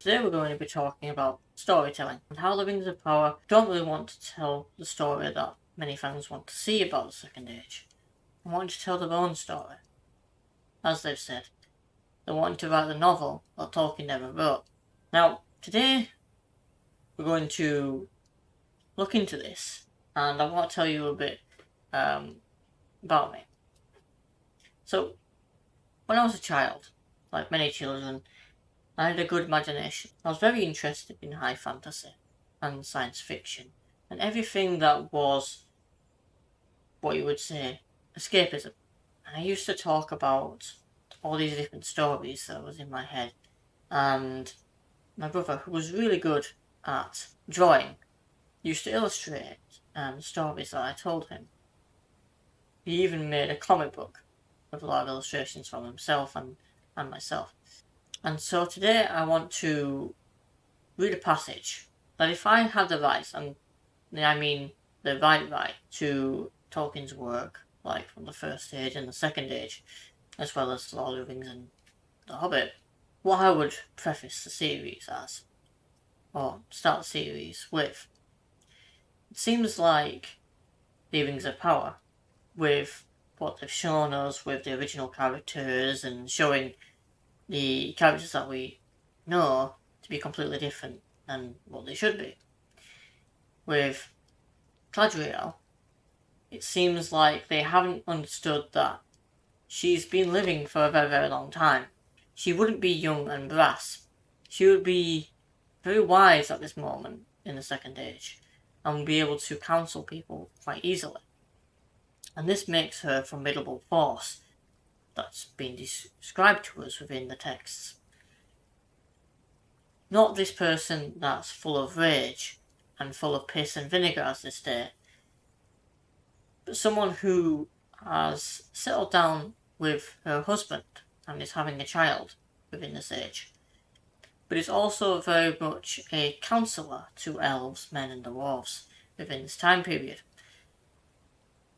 today we're going to be talking about storytelling and how the Rings of Power don't really want to tell the story that many fans want to see about the Second Age. They want to tell their own story. As they've said, they want to write the novel that Tolkien never wrote. Now, today we're going to look into this, and I want to tell you a bit about me. So, when I was a child, like many children, I had a good imagination. I was very interested in high fantasy and science fiction and everything that was what you would say escapism. And I used to talk about all these different stories that was in my head. And my brother, who was really good at drawing, used to illustrate stories that I told him. He even made a comic book with a lot of illustrations from himself and myself. And so today I want to read a passage that if I had the rights, and I mean the right to Tolkien's work, like from the First Age and the Second Age, as well as Lord of the Rings and The Hobbit, what I would preface the series as, or start the series with. It seems like the Rings of Power, with what they've shown us with the original characters and showing the characters that we know to be completely different than what they should be. With Galadriel, it seems like they haven't understood that she's been living for a very, very long time. She wouldn't be young and brass. She would be very wise at this moment in the Second Age and would be able to counsel people quite easily. And this makes her a formidable force that's been described to us within the texts. Not this person that's full of rage and full of piss and vinegar, as they say, but someone who has settled down with her husband and is having a child within this age, but is also very much a counsellor to elves, men and dwarves within this time period,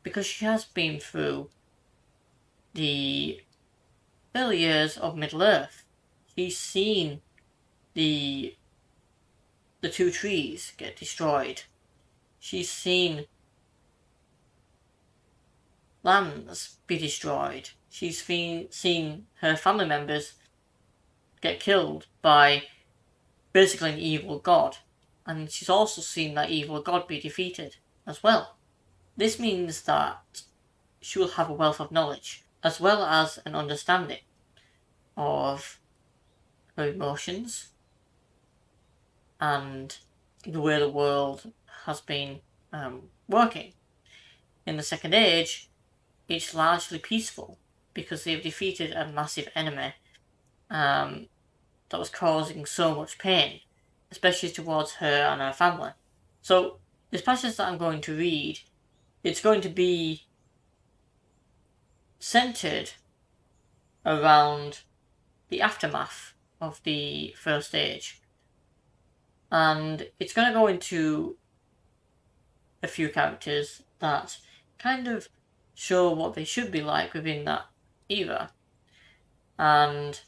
because she has been through the early years of Middle-earth. She's seen the two trees get destroyed. She's seen lands be destroyed. She's seen her family members get killed by basically an evil god. And she's also seen that evil god be defeated as well. This means that she will have a wealth of knowledge, as well as an understanding of her emotions and the way the world has been working. In the Second Age, it's largely peaceful because they've defeated a massive enemy that was causing so much pain, especially towards her and her family. So this passage that I'm going to read, it's going to be centered around the aftermath of the First Age. And it's going to go into a few characters that kind of show what they should be like within that era and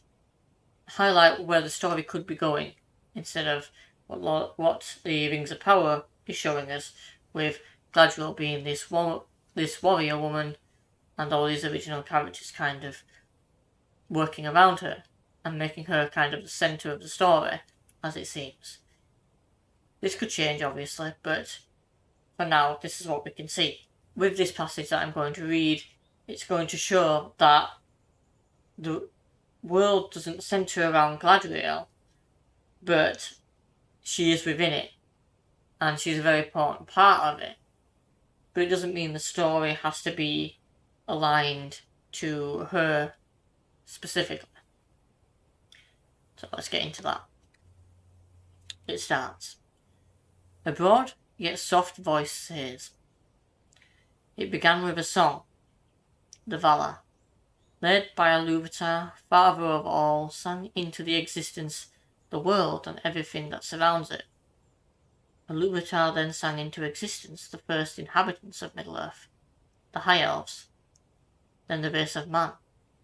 highlight where the story could be going instead of what the Rings of Power is showing us, with Galadriel being this warrior woman and all these original characters kind of working around her and making her kind of the centre of the story, as it seems. This could change, obviously, but for now, this is what we can see. With this passage that I'm going to read, it's going to show that the world doesn't centre around Galadriel, but she is within it, and she's a very important part of it. But it doesn't mean the story has to be aligned to her specifically. So let's get into that. It starts. A broad yet soft voice says, "It began with a song. The Valar, led by Ilúvatar, father of all, sang into the existence the world and everything that surrounds it. Ilúvatar then sang into existence the first inhabitants of Middle-earth, the High Elves, then the race of man,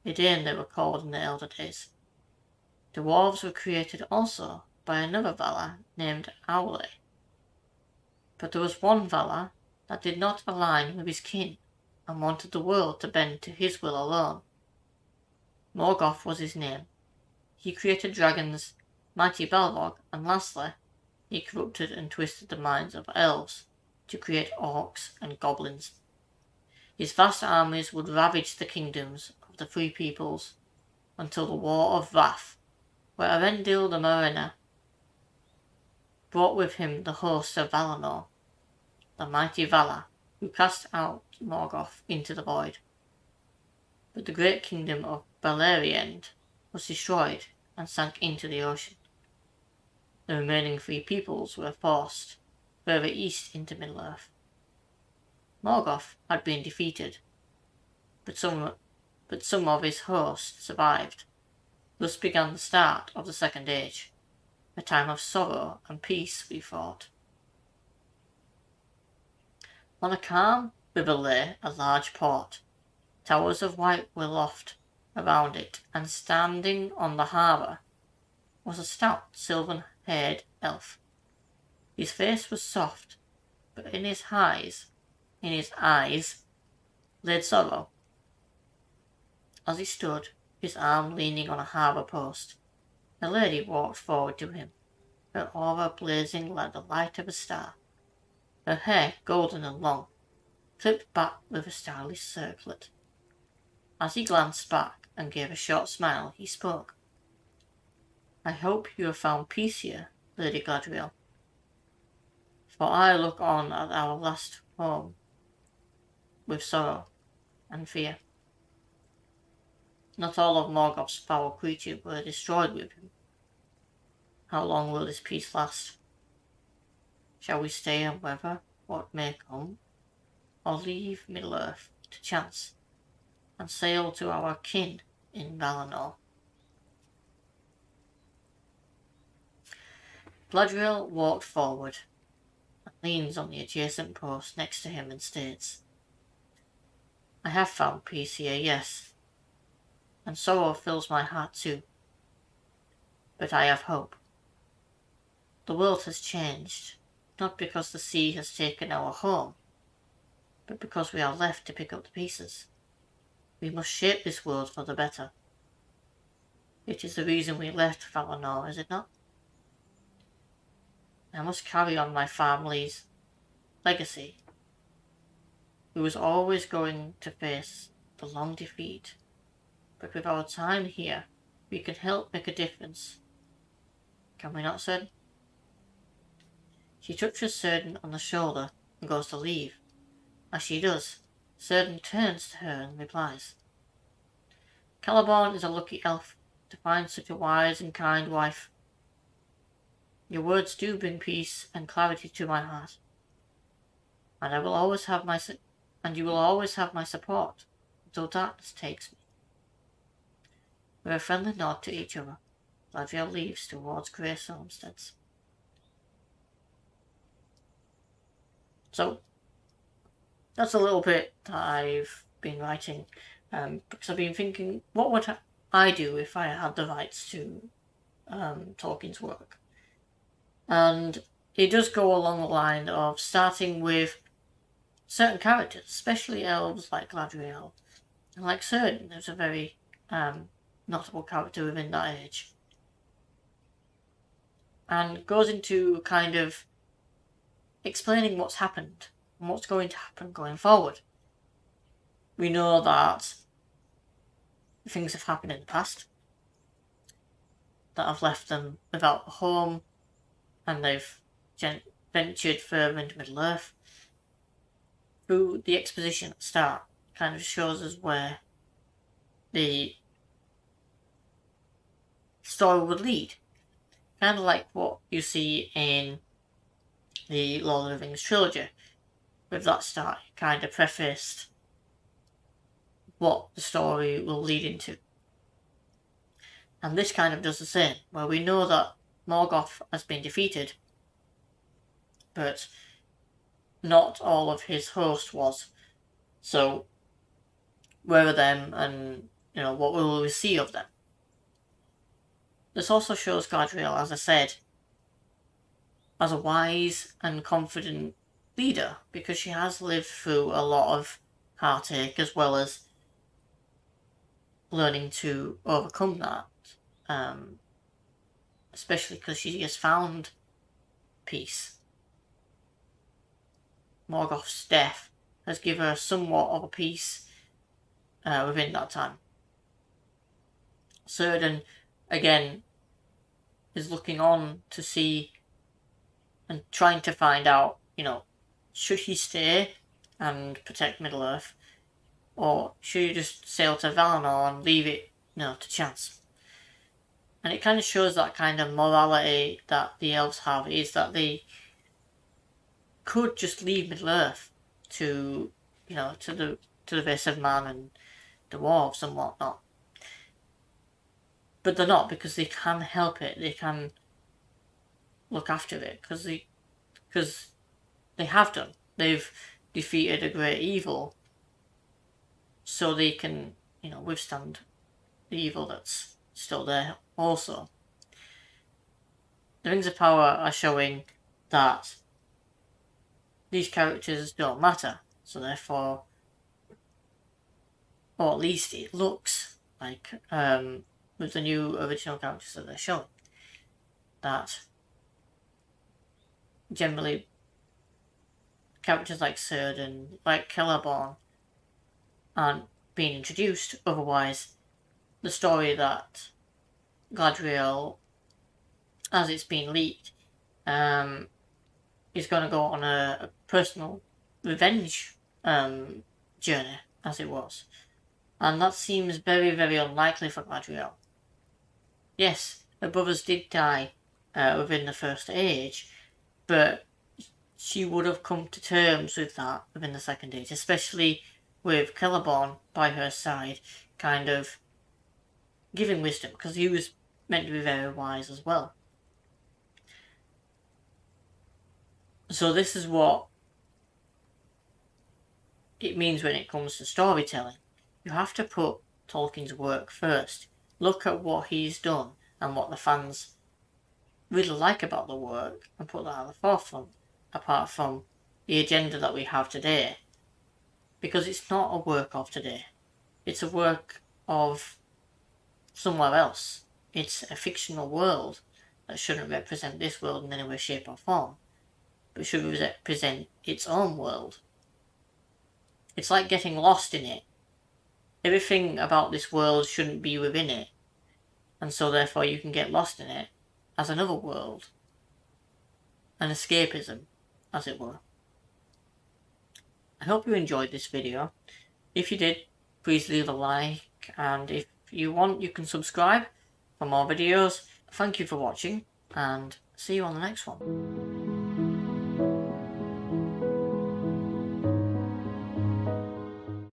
Edain they were called in the Elder Days. Dwarves were created also, by another Valar named Aule. But there was one Valar that did not align with his kin and wanted the world to bend to his will alone. Morgoth was his name. He created dragons, mighty Balrog, and lastly, he corrupted and twisted the minds of elves to create orcs and goblins. His vast armies would ravage the kingdoms of the Free Peoples until the War of Wrath, where Arendil the Mariner brought with him the hosts of Valinor, the mighty Valar, who cast out Morgoth into the void. But the great kingdom of Beleriand was destroyed and sank into the ocean. The remaining Free Peoples were forced further east into Middle-earth. Morgoth had been defeated, but some of his hosts survived. Thus began the start of the Second Age, a time of sorrow and peace, we thought. On a calm river lay a large port. Towers of white were aloft around it, and standing on the harbour was a stout silver-haired elf. His face was soft, but in his eyes laid sorrow. As he stood, his arm leaning on a harbour post, a lady walked forward to him, her aura blazing like the light of a star, her hair golden and long, clipped back with a stylish circlet. As he glanced back and gave a short smile, he spoke. "I hope you have found peace here, Lady Galadriel, for I look on at our last home with sorrow and fear. Not all of Morgoth's foul creatures were destroyed with him. How long will this peace last? Shall we stay and weather what may come, or leave Middle-earth to chance and sail to our kin in Valinor?" Galadriel walked forward and leans on the adjacent post next to him and states, "I have found peace here, yes, and sorrow fills my heart too. But I have hope. The world has changed, not because the sea has taken our home, but because we are left to pick up the pieces. We must shape this world for the better. It is the reason we left Valinor, is it not? I must carry on my family's legacy, who was always going to face the long defeat, but with our time here, we can help make a difference. Can we not, Círdan?" She touches Círdan on the shoulder and goes to leave. As she does, Círdan turns to her and replies, "Celeborn is a lucky elf to find such a wise and kind wife. Your words do bring peace and clarity to my heart, and you will always have my support until darkness takes me." With a friendly nod to each other, Galadriel leaves towards Grace Homesteads. So, that's a little bit that I've been writing, because I've been thinking, what would I do if I had the rights to Tolkien's work? And it does go along the line of starting with certain characters, especially elves like Galadriel, and like Círdan, who's a very notable character within that age. And goes into kind of explaining what's happened and what's going to happen going forward. We know that things have happened in the past that have left them without a home, and they've ventured further into Middle-earth. Through the exposition at the start, kind of shows us where the story would lead. Kind of like what you see in the Lord of the Rings trilogy. With that start, it kind of prefaced what the story will lead into. And this kind of does the same, where we know that Morgoth has been defeated, but not all of his host was. So, where are them, and what will we see of them? This also shows Galadriel, as I said, as a wise and confident leader, because she has lived through a lot of heartache as well as learning to overcome that, especially because she has found peace. Morgoth's death has given her somewhat of a peace within that time. Círdan, again, is looking on to see and trying to find out, should he stay and protect Middle-earth, or should he just sail to Valinor and leave it, to chance? And it kind of shows that kind of morality that the elves have, is that they could just leave Middle-earth to the race of man and the dwarves and whatnot. But they're not, because they can help it. They can look after it, because they have done. They've defeated a great evil, so they can, withstand the evil that's still there also. The Rings of Power are showing that these characters don't matter, so therefore, or at least it looks like, with the new original characters that they're showing, that generally characters like Círdan, like Celeborn, aren't being introduced. Otherwise, the story that Galadriel, as it's been leaked, is going to go on a personal revenge journey, as it was. And that seems very, very unlikely for Galadriel. Yes, her brothers did die within the First Age, but she would have come to terms with that within the Second Age, especially with Celeborn by her side, kind of giving wisdom, because he was meant to be very wise as well. So this is what it means when it comes to storytelling. You have to put Tolkien's work first. Look at what he's done and what the fans really like about the work and put that at the forefront, apart from the agenda that we have today. Because it's not a work of today. It's a work of somewhere else. It's a fictional world that shouldn't represent this world in any way, shape or form, but should represent its own world. It's like getting lost in it. Everything about this world shouldn't be within it, and so therefore you can get lost in it as another world. An escapism, as it were. I hope you enjoyed this video. If you did, please leave a like, and if you want, you can subscribe for more videos. Thank you for watching, and see you on the next one.